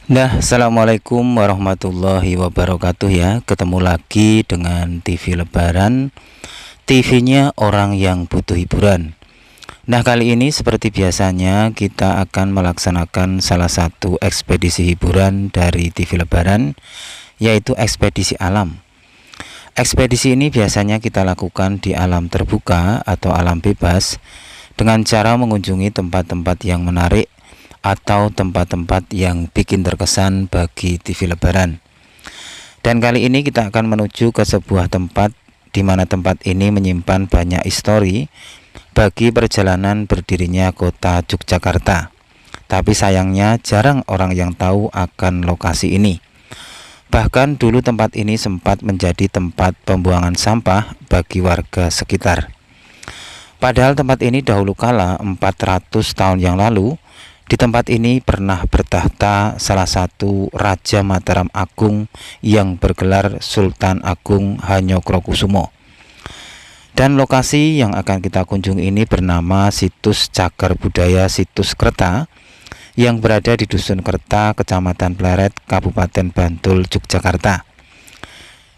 Nah, assalamualaikum warahmatullahi wabarakatuh ya. Ketemu lagi dengan TV Lebaran, TV-nya orang yang butuh hiburan. Nah, kali ini seperti biasanya kita akan melaksanakan salah satu ekspedisi hiburan dari TV Lebaran, yaitu ekspedisi alam. Ekspedisi ini biasanya kita lakukan di alam terbuka atau alam bebas dengan cara mengunjungi tempat-tempat yang menarik atau tempat-tempat yang bikin terkesan bagi TV Lebaran. Dan kali ini kita akan menuju ke sebuah tempat di mana tempat ini menyimpan banyak histori bagi perjalanan berdirinya kota Yogyakarta. Tapi sayangnya jarang orang yang tahu akan lokasi ini. Bahkan dulu tempat ini sempat menjadi tempat pembuangan sampah bagi warga sekitar. Padahal tempat ini dahulu kala 400 tahun yang lalu, di tempat ini pernah bertahta salah satu Raja Mataram Agung yang bergelar Sultan Agung Hanyokrokusumo. Dan lokasi yang akan kita kunjungi ini bernama Situs Cagar Budaya Situs Kerta yang berada di Dusun Kerta, Kecamatan Pleret, Kabupaten Bantul, Yogyakarta.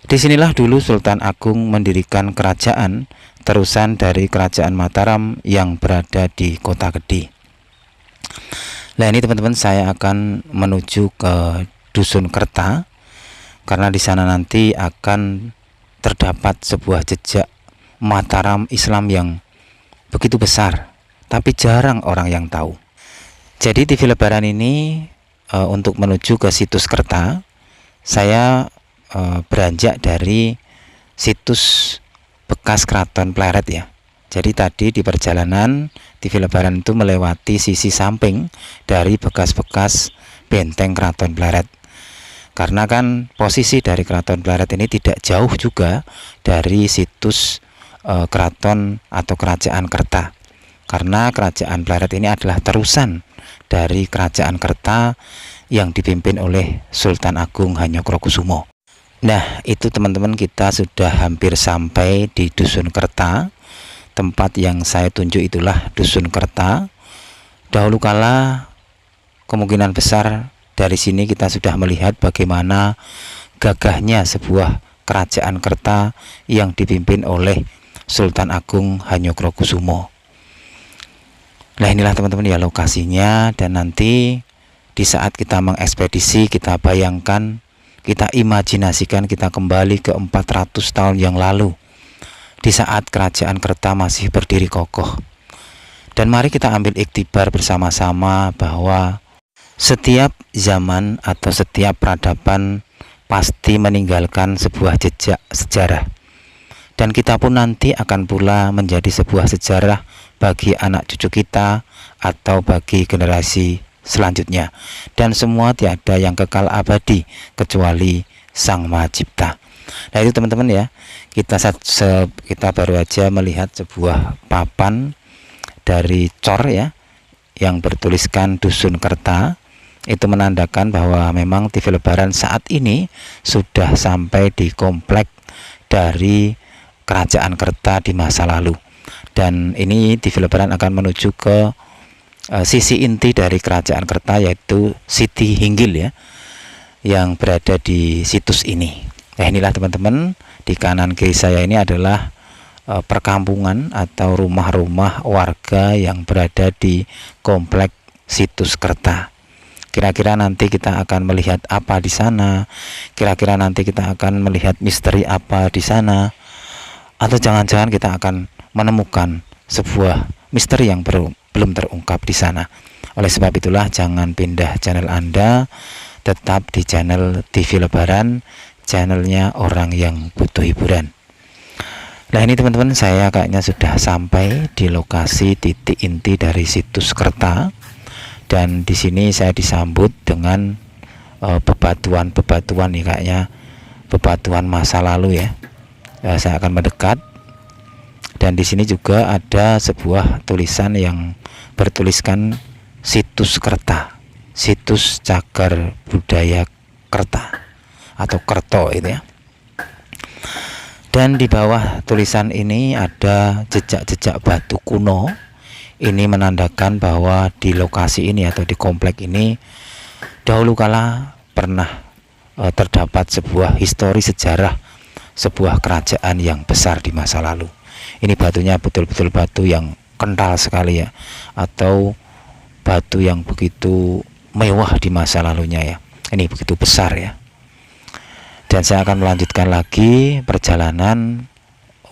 Disinilah dulu Sultan Agung mendirikan kerajaan terusan dari Kerajaan Mataram yang berada di Kota Kediri. Nah, ini teman-teman, saya akan menuju ke Dusun Kerta karena di sana nanti akan terdapat sebuah jejak Mataram Islam yang begitu besar, tapi jarang orang yang tahu. Jadi TV Lebaran ini untuk menuju ke Situs Kerta, saya beranjak dari situs bekas Keraton Pleret ya. Jadi tadi di perjalanan TV Lebaran itu melewati sisi samping dari bekas-bekas benteng Keraton Pleret. Karena kan posisi dari Keraton Pleret ini tidak jauh juga dari situs keraton atau Kerajaan Kerta. Karena Kerajaan Pleret ini adalah terusan dari Kerajaan Kerta yang dipimpin oleh Sultan Agung Hanyokrokusumo. Nah, itu teman-teman, kita sudah hampir sampai di Dusun Kerta. Tempat yang saya tunjuk itulah Dusun Kerta. Dahulu kala kemungkinan besar dari sini kita sudah melihat bagaimana gagahnya sebuah kerajaan Kerta yang dipimpin oleh Sultan Agung Hanyokrokusumo. Nah, inilah teman-teman ya lokasinya, dan nanti di saat kita mengekspedisi, kita bayangkan, kita imajinasikan kita kembali ke 400 tahun yang lalu, di saat Kerajaan Kerta masih berdiri kokoh. Dan mari kita ambil iktibar bersama-sama bahwa setiap zaman atau setiap peradaban pasti meninggalkan sebuah jejak sejarah. Dan kita pun nanti akan pula menjadi sebuah sejarah bagi anak cucu kita atau bagi generasi selanjutnya. Dan semua tiada yang kekal abadi kecuali Sang Maha Cipta. Nah, itu teman-teman ya, kita baru aja melihat sebuah papan dari cor ya yang bertuliskan Dusun Kerta. Itu menandakan bahwa memang TV Lebaran saat ini sudah sampai di komplek dari Kerajaan Kerta di masa lalu. Dan ini TV Lebaran akan menuju ke sisi inti dari Kerajaan Kerta, yaitu Siti Hinggil ya, yang berada di situs ini. Nah, inilah teman-teman, di kanan kiri saya ini adalah perkampungan atau rumah-rumah warga yang berada di komplek Situs Kerta. Kira-kira nanti kita akan melihat apa di sana? Kira-kira nanti kita akan melihat misteri apa di sana? Atau jangan-jangan kita akan menemukan sebuah misteri yang belum terungkap di sana. Oleh sebab itulah jangan pindah channel Anda, tetap di channel TV Lebaran, channelnya orang yang butuh hiburan. Nah, ini teman-teman, saya kayaknya sudah sampai di lokasi titik inti dari Situs Kerta, dan di sini saya disambut dengan bebatuan-bebatuan nih, kayaknya bebatuan masa lalu ya. Saya akan mendekat, dan di sini juga ada sebuah tulisan yang bertuliskan Situs Kerta, Situs Cagar Budaya Kerta atau Kerto itu ya. Dan di bawah tulisan ini ada jejak-jejak batu kuno. Ini menandakan bahwa di lokasi ini atau di komplek ini Dahulu kala pernah terdapat sebuah histori sejarah sebuah kerajaan yang besar di masa lalu. Ini batunya betul-betul batu yang kental sekali ya, atau batu yang begitu mewah di masa lalunya ya. Ini begitu besar ya. Dan saya akan melanjutkan lagi perjalanan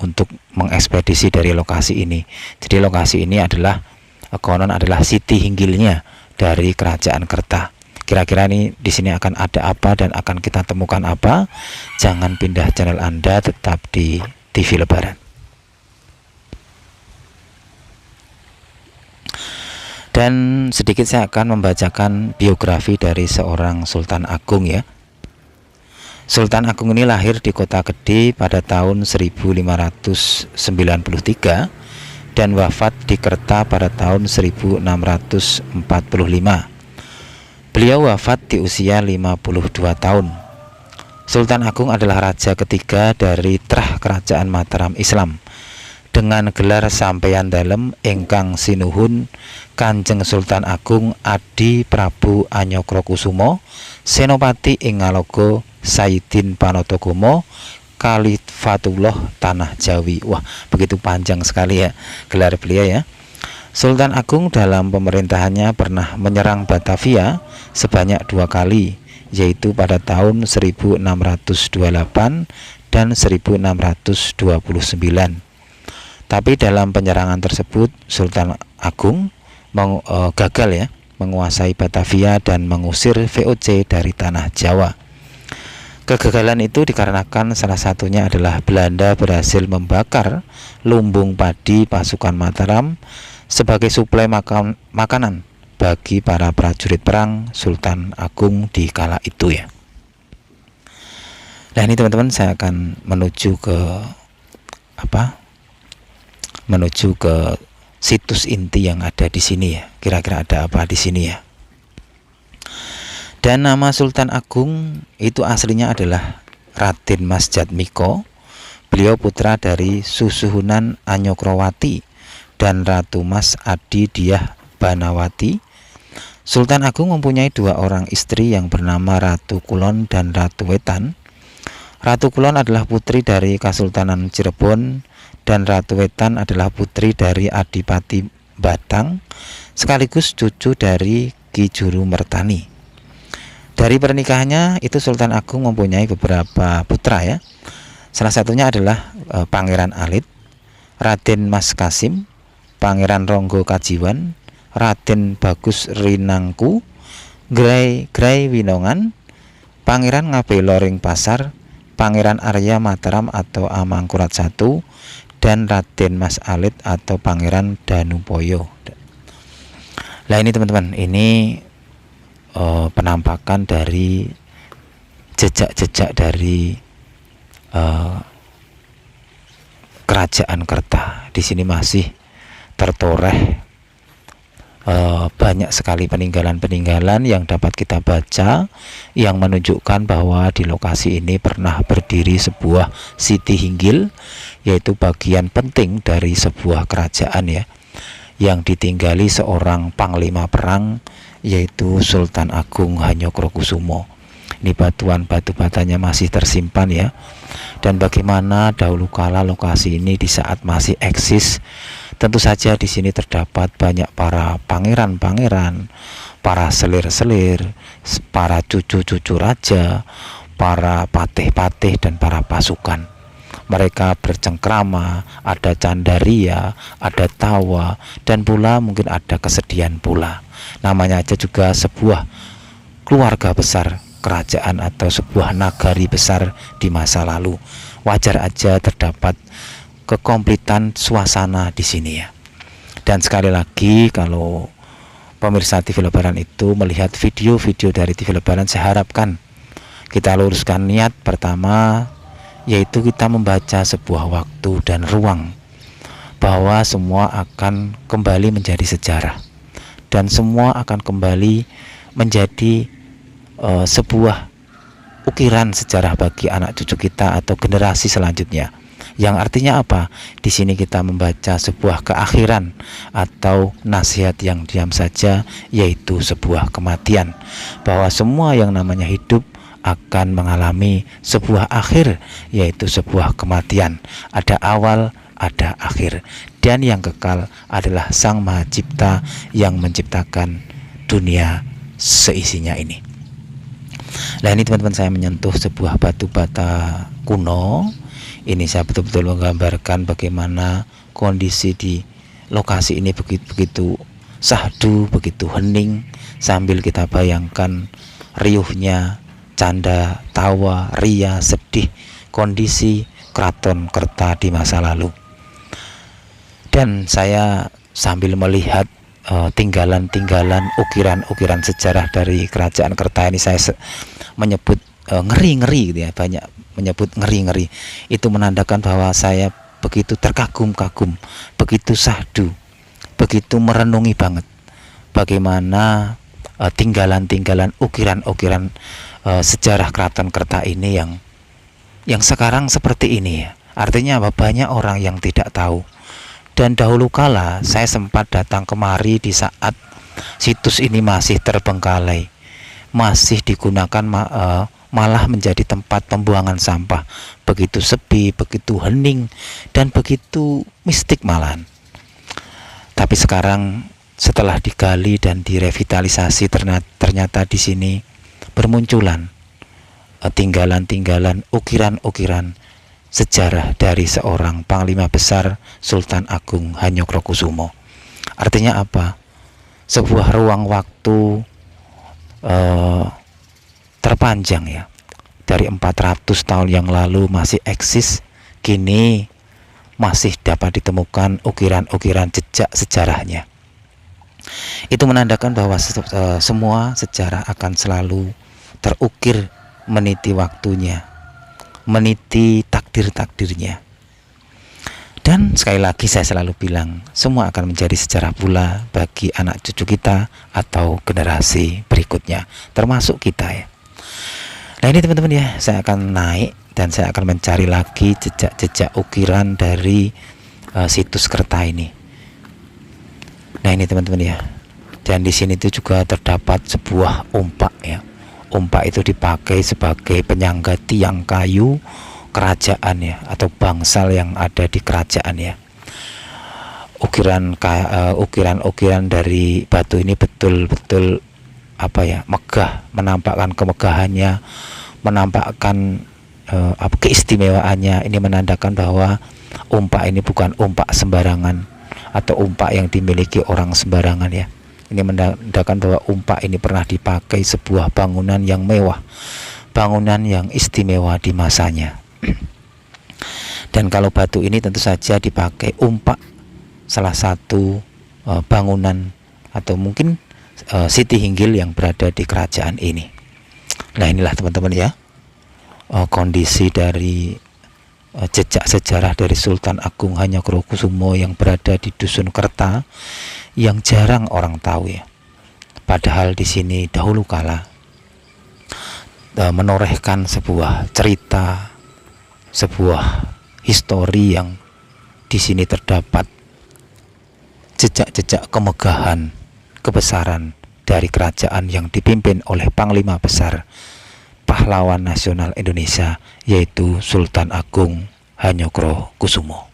untuk mengekspedisi dari lokasi ini. Jadi lokasi ini adalah konon adalah Siti Hinggilnya dari Kerajaan Kerta. Kira-kira nih di sini akan ada apa dan akan kita temukan apa? Jangan pindah channel Anda, tetap di TV Lebaran. Dan sedikit saya akan membacakan biografi dari seorang Sultan Agung ya. Sultan Agung ini lahir di Kota Kediri pada tahun 1593 dan wafat di Kerta pada tahun 1645. Beliau wafat di usia 52 tahun. Sultan Agung adalah raja ketiga dari trah Kerajaan Mataram Islam dengan gelar Sampeyan Dalem ingkang sinuhun Kanjeng Sultan Agung Adi Prabu Anyokrokusumo Senopati ing Ngaloga Sayyidin Panotogomo Khalifatullah Tanah Jawi. Wah, begitu panjang sekali ya gelar beliau ya. Sultan Agung dalam pemerintahannya pernah menyerang Batavia sebanyak 2 kali, yaitu pada tahun 1628 dan 1629. Tapi dalam penyerangan tersebut Sultan Agung gagal ya menguasai Batavia dan mengusir VOC dari tanah Jawa. Kegagalan itu dikarenakan salah satunya adalah Belanda berhasil membakar lumbung padi pasukan Mataram sebagai suplai makanan bagi para prajurit perang Sultan Agung di kala itu ya. Nah ini teman-teman, saya akan menuju ke situs inti yang ada di sini ya. Kira-kira ada apa di sini ya. Dan nama Sultan Agung itu aslinya adalah Raden Mas Jatmiko. Beliau putra dari Susuhunan Anyokrowati dan Ratu Mas Adi Diah Banawati. Sultan Agung mempunyai 2 orang istri yang bernama Ratu Kulon dan Ratu Wetan. Ratu Kulon adalah putri dari Kesultanan Cirebon dan Ratu Wetan adalah putri dari Adipati Batang sekaligus cucu dari Ki Juru Mertani. Dari pernikahannya itu Sultan Agung mempunyai beberapa putra ya. Salah satunya adalah Pangeran Alit, Raden Mas Kasim, Pangeran Ronggo Kajiwan, Raden Bagus Rinangku, Grai Winongan, Pangeran Ngabeloring Pasar, Pangeran Arya Mataram atau Amangkurat I, dan Raden Mas Alit atau Pangeran Danupoyo. Nah ini teman-teman, ini penampakan dari jejak-jejak dari Kerajaan Kerta. Di sini masih tertoreh banyak sekali peninggalan-peninggalan yang dapat kita baca yang menunjukkan bahwa di lokasi ini pernah berdiri sebuah Siti Hinggil, yaitu bagian penting dari sebuah kerajaan ya, yang ditinggali seorang panglima perang yaitu Sultan Agung Hanyokrokusumo. Ini batu batanya masih tersimpan ya. Dan bagaimana dahulu kala lokasi ini di saat masih eksis, tentu saja di sini terdapat banyak para pangeran-pangeran, para selir-selir, para cucu-cucu raja, para patih-patih dan para pasukan. Mereka bercengkrama, ada candaria, ada tawa, dan pula mungkin ada kesedihan pula. Namanya aja juga sebuah keluarga besar kerajaan atau sebuah nagari besar di masa lalu. Wajar aja terdapat kekomplitan suasana di sini ya. Dan sekali lagi, kalau pemirsa TV Lebaran itu melihat video-video dari TV Lebaran, saya harapkan kita luruskan niat pertama, yaitu kita membaca sebuah waktu dan ruang, bahwa semua akan kembali menjadi sejarah dan semua akan kembali menjadi sebuah ukiran sejarah bagi anak cucu kita atau generasi selanjutnya. Yang artinya apa? Di sini kita membaca sebuah keakhiran atau nasihat yang diam saja, yaitu sebuah kematian. Bahwa semua yang namanya hidup akan mengalami sebuah akhir, yaitu sebuah kematian. Ada awal, ada akhir. Dan yang kekal adalah Sang Maha Cipta yang menciptakan dunia seisinya ini. Nah, ini teman-teman, saya menyentuh sebuah batu bata kuno. Ini saya betul-betul menggambarkan bagaimana kondisi di lokasi ini begitu sahdu, begitu hening, sambil kita bayangkan riuhnya canda, tawa, ria, sedih kondisi Keraton Kerta di masa lalu. Dan saya sambil melihat tinggalan-tinggalan ukiran-ukiran sejarah dari Kerajaan Kerta ini, saya menyebut ngeri-ngeri gitu ya, banyak menyebut ngeri-ngeri. Itu menandakan bahwa saya begitu terkagum-kagum, begitu sahdu, begitu merenungi banget bagaimana tinggalan-tinggalan ukiran-ukiran sejarah Keraton Kerta ini yang sekarang seperti ini ya. Artinya apa? Banyak orang yang tidak tahu. Dan dahulu kala saya sempat datang kemari di saat situs ini masih terbengkalai, masih digunakan malah menjadi tempat pembuangan sampah. Begitu sepi, begitu hening, dan begitu mistik malahan. Tapi sekarang setelah digali dan direvitalisasi, ternyata di sini bermunculan tinggalan-tinggalan ukiran-ukiran sejarah dari seorang Panglima Besar Sultan Agung Hanyokrokusumo. Artinya apa? Sebuah ruang waktu terpanjang ya, dari 400 tahun yang lalu masih eksis, kini masih dapat ditemukan ukiran-ukiran jejak sejarahnya. Itu menandakan bahwa semua sejarah akan selalu terukir meniti waktunya, meniti takdir-takdirnya. Dan sekali lagi saya selalu bilang, semua akan menjadi sejarah pula bagi anak cucu kita atau generasi berikutnya, termasuk kita ya. Nah, ini teman-teman ya, saya akan naik dan saya akan mencari lagi jejak-jejak ukiran dari situs Kerta ini. Nah, ini teman-teman ya. Dan di sini itu juga terdapat sebuah umpak ya. Umpak itu dipakai sebagai penyangga tiang kayu kerajaan ya, atau bangsal yang ada di kerajaan ya. Ukiran-ukiran dari batu ini betul-betul apa ya, megah, menampakkan kemegahannya, menampakkan keistimewaannya. Ini menandakan bahwa umpak ini bukan umpak sembarangan atau umpak yang dimiliki orang sembarangan ya. Ini menandakan bahwa umpak ini pernah dipakai sebuah bangunan yang mewah, bangunan yang istimewa di masanya. Dan kalau batu ini tentu saja dipakai umpak salah satu bangunan atau mungkin Siti Hinggil yang berada di kerajaan ini. Nah, inilah teman-teman ya, kondisi dari jejak sejarah dari Sultan Agung Hanyokrokusumo yang berada di Dusun Kerta, yang jarang orang tahu ya. Padahal di sini dahulu kala menorehkan sebuah cerita, sebuah histori yang di sini terdapat jejak-jejak kemegahan, kebesaran dari kerajaan yang dipimpin oleh Panglima Besar pahlawan nasional Indonesia, yaitu Sultan Agung Hanyokrokusumo.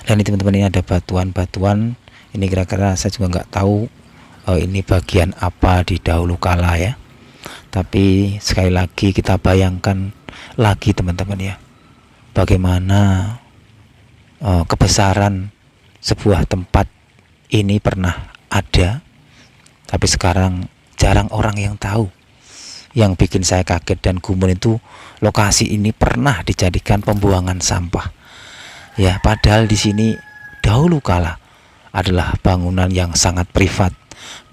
Dan ini teman-teman, ini ada batuan-batuan. Ini kira-kira saya juga nggak tahu ini bagian apa di dahulu kala ya. Tapi sekali lagi kita bayangkan lagi teman-teman ya, bagaimana kebesaran sebuah tempat ini pernah ada, tapi sekarang jarang orang yang tahu. Yang bikin saya kaget dan gumun itu, lokasi ini pernah dijadikan pembuangan sampah ya, padahal di sini dahulu kala adalah bangunan yang sangat privat,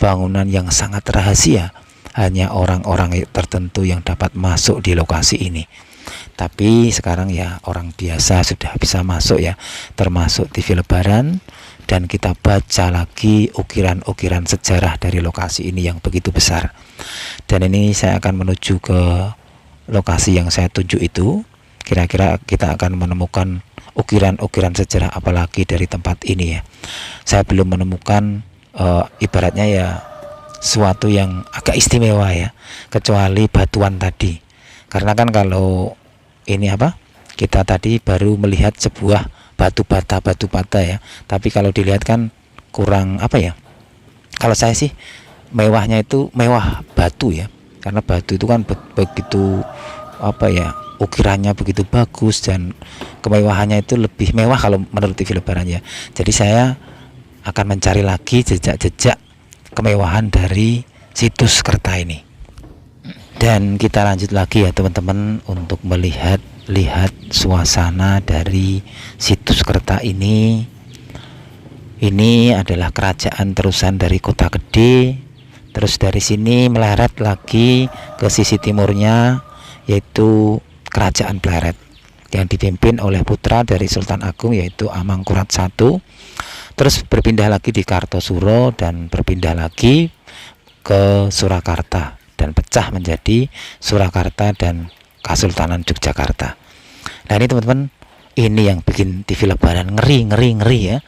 bangunan yang sangat rahasia. Hanya orang-orang tertentu yang dapat masuk di lokasi ini. Tapi sekarang ya orang biasa sudah bisa masuk ya, termasuk TV Lebaran. Dan kita baca lagi ukiran-ukiran sejarah dari lokasi ini yang begitu besar. Dan ini saya akan menuju ke lokasi yang saya tuju itu. kira-kira kita akan menemukan ukiran-ukiran sejarah apalagi dari tempat ini ya. Saya belum menemukan ibaratnya ya suatu yang agak istimewa ya, kecuali batuan tadi. Karena kan kalau ini kita tadi baru melihat sebuah batu bata ya, tapi kalau dilihat kan kurang kalau saya sih mewahnya itu mewah batu ya, karena batu itu kan begitu ukirannya begitu bagus dan kemewahannya itu lebih mewah kalau menurut TV Lebaran ya. Jadi saya akan mencari lagi jejak-jejak kemewahan dari situs Kerta ini. Dan kita lanjut lagi ya teman-teman untuk lihat suasana dari situs Kerta ini. Ini adalah kerajaan terusan dari Kota Gede. Terus dari sini meleret lagi ke sisi timurnya, yaitu Kerajaan Pleret yang dipimpin oleh putra dari Sultan Agung yaitu Amangkurat I. Terus berpindah lagi di Kartosuro dan berpindah lagi ke Surakarta dan pecah menjadi Surakarta dan Kesultanan Yogyakarta. Nah ini teman-teman, ini yang bikin TV Lebaran ngeri ya.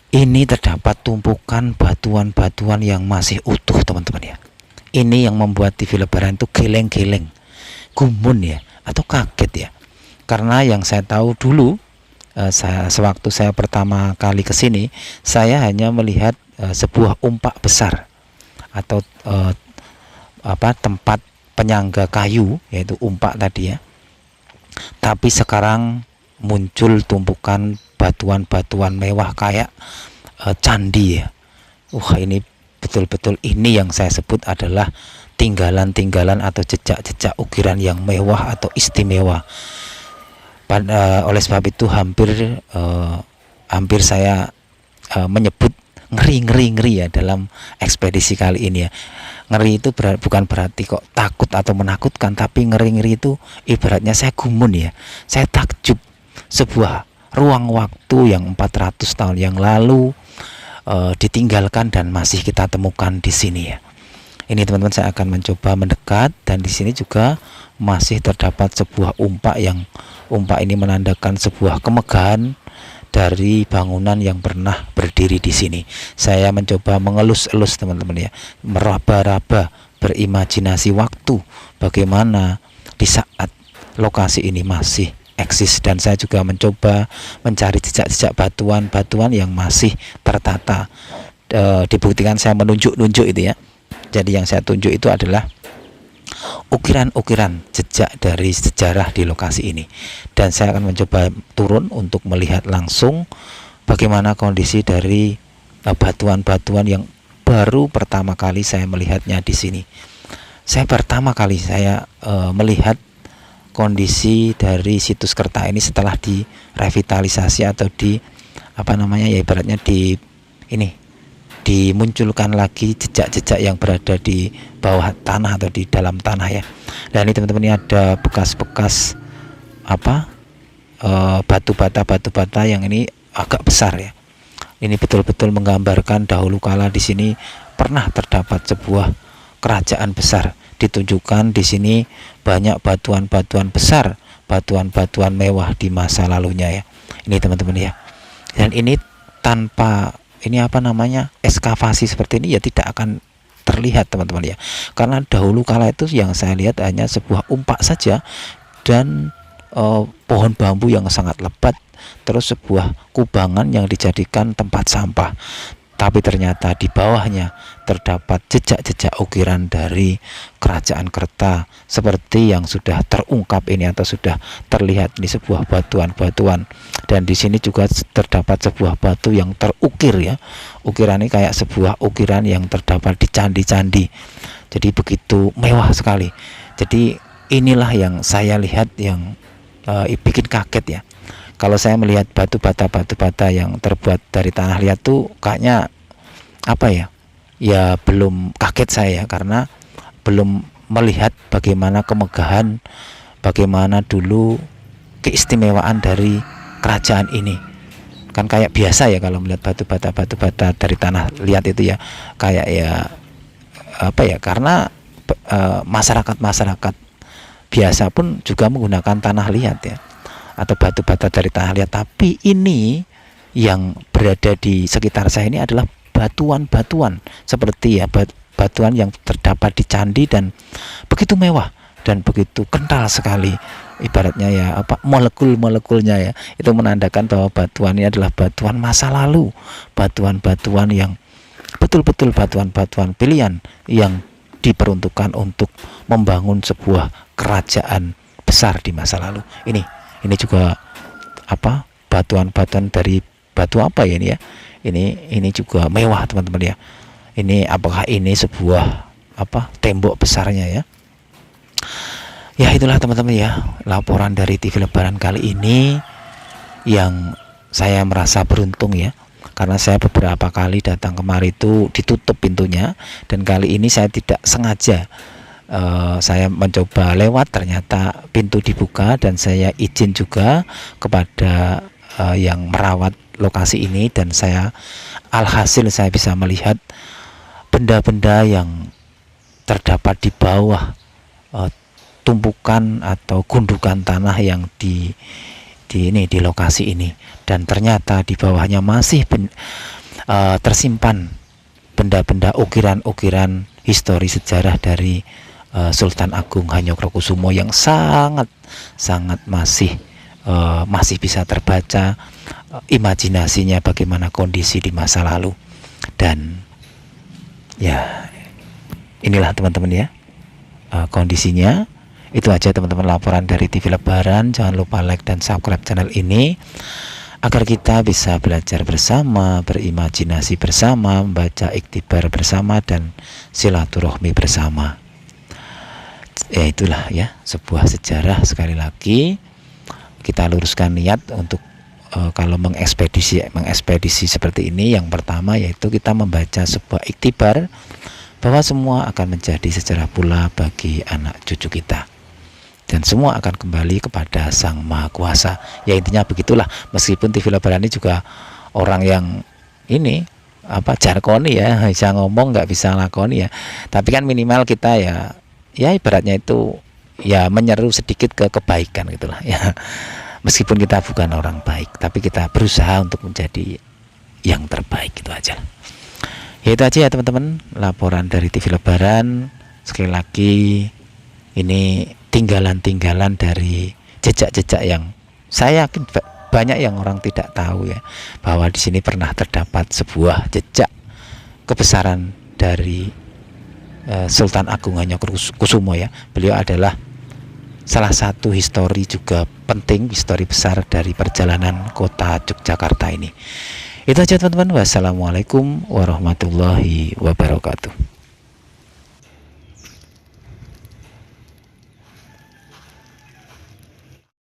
Ini terdapat tumpukan batuan-batuan yang masih utuh teman-teman ya. Ini yang membuat TV Lebaran itu geleng-geleng, gumun ya, atau kaget ya. Karena yang saya tahu dulu, sewaktu saya pertama kali ke sini, saya hanya melihat sebuah umpak besar atau tempat penyangga kayu, yaitu umpak tadi ya. Tapi sekarang muncul tumpukan batuan-batuan mewah kayak candi ya. Ini betul-betul ini yang saya sebut adalah tinggalan-tinggalan atau jejak-jejak ukiran yang mewah atau istimewa. Oleh sebab itu hampir saya menyebut ngeri ya dalam ekspedisi kali ini ya. Ngeri itu bukan berarti kok takut atau menakutkan, tapi ngeri itu ibaratnya saya gumun ya. Saya takjub, sebuah ruang waktu yang 400 tahun yang lalu ditinggalkan dan masih kita temukan di sini ya. Ini teman-teman, saya akan mencoba mendekat, dan di sini juga masih terdapat sebuah umpak ini menandakan sebuah kemegahan dari bangunan yang pernah berdiri di sini. Saya mencoba mengelus-elus teman-teman ya, meraba-raba, berimajinasi waktu bagaimana di saat lokasi ini masih eksis, dan saya juga mencoba mencari jejak-jejak batuan-batuan yang masih tertata. Dibuktikan saya menunjuk-nunjuk itu ya. Jadi yang saya tunjuk itu adalah ukiran-ukiran jejak dari sejarah di lokasi ini, dan saya akan mencoba turun untuk melihat langsung bagaimana kondisi dari batuan-batuan yang baru pertama kali saya melihatnya di sini. Saya pertama kali melihat kondisi dari situs Kerta ini setelah direvitalisasi atau ibaratnya dimunculkan lagi jejak-jejak yang berada di bawah tanah atau di dalam tanah ya. Dan ini teman-teman, ini ada bekas-bekas batu bata yang ini agak besar ya. Ini betul-betul menggambarkan dahulu kala di sini pernah terdapat sebuah kerajaan besar. Ditunjukkan di sini banyak batuan-batuan besar, batuan-batuan mewah di masa lalunya ya. Ini teman-teman ya. Dan ini tanpa ekskavasi seperti ini ya tidak akan terlihat teman-teman ya, karena dahulu kala itu yang saya lihat hanya sebuah umpak saja dan pohon bambu yang sangat lebat, terus sebuah kubangan yang dijadikan tempat sampah. Tapi ternyata di bawahnya terdapat jejak-jejak ukiran dari kerajaan Kerta seperti yang sudah terungkap ini atau sudah terlihat di sebuah batuan-batuan. Dan di sini juga terdapat sebuah batu yang terukir ya. Ukiran ini kayak sebuah ukiran yang terdapat di candi-candi. Jadi begitu mewah sekali. Jadi inilah yang saya lihat yang bikin kaget ya. Kalau saya melihat batu bata yang terbuat dari tanah liat tuh kayaknya ya belum kaget saya, karena belum melihat bagaimana kemegahan, bagaimana dulu keistimewaan dari kerajaan ini. Kan kayak biasa ya kalau melihat batu bata dari tanah liat itu ya, kayak karena masyarakat biasa pun juga menggunakan tanah liat ya, atau batu bata dari tanah liat. Tapi ini yang berada di sekitar saya ini adalah batuan-batuan seperti ya batuan yang terdapat di candi, dan begitu mewah dan begitu kental sekali, ibaratnya ya molekul-molekulnya ya, itu menandakan bahwa batuan ini adalah batuan masa lalu, batuan-batuan yang betul-betul batuan-batuan pilihan yang diperuntukkan untuk membangun sebuah kerajaan besar di masa lalu. Ini juga batuan-batuan dari batu apa ya ini ya, ini juga mewah teman-teman ya. Ini apakah ini sebuah tembok besarnya ya. Ya itulah teman-teman ya, laporan dari TV Lebaran kali ini yang saya merasa beruntung ya, karena saya beberapa kali datang kemari itu ditutup pintunya, dan kali ini saya tidak sengaja, saya mencoba lewat, ternyata pintu dibuka, dan saya izin juga kepada yang merawat lokasi ini, dan alhasil saya bisa melihat benda-benda yang terdapat di bawah tumpukan atau gundukan tanah yang di lokasi ini, dan ternyata di bawahnya masih tersimpan benda-benda ukiran-ukiran histori sejarah dari Sultan Agung Hanyokrokusumo yang sangat masih bisa terbaca imajinasinya bagaimana kondisi di masa lalu. Dan ya inilah teman-teman ya kondisinya. Itu aja teman-teman laporan dari TV Lebaran. Jangan lupa like dan subscribe channel ini agar kita bisa belajar bersama, berimajinasi bersama, membaca iktibar bersama, dan silaturahmi bersama. Ya itulah ya, sebuah sejarah. Sekali lagi kita luruskan niat untuk kalau mengekspedisi seperti ini, yang pertama yaitu kita membaca sebuah iktibar bahwa semua akan menjadi sejarah pula bagi anak cucu kita, dan semua akan kembali kepada Sang Maha Kuasa. Ya intinya begitulah. Meskipun TV Lebaran ini juga orang yang jargoni ya, bisa ngomong nggak bisa lakoni ya, tapi kan minimal kita ya ibaratnya itu ya menyeru sedikit ke kebaikan gitulah ya. Meskipun kita bukan orang baik, tapi kita berusaha untuk menjadi yang terbaik, itu aja. Ya itu aja ya teman-teman, laporan dari TV Lebaran. Sekali lagi ini tinggalan-tinggalan dari jejak-jejak yang saya yakin banyak yang orang tidak tahu ya, bahwa di sini pernah terdapat sebuah jejak kebesaran dari Sultan Agung Hanyokrokusumo ya. Beliau adalah salah satu histori juga penting, histori besar dari perjalanan kota Yogyakarta ini. Itu aja teman-teman. Wassalamualaikum warahmatullahi wabarakatuh.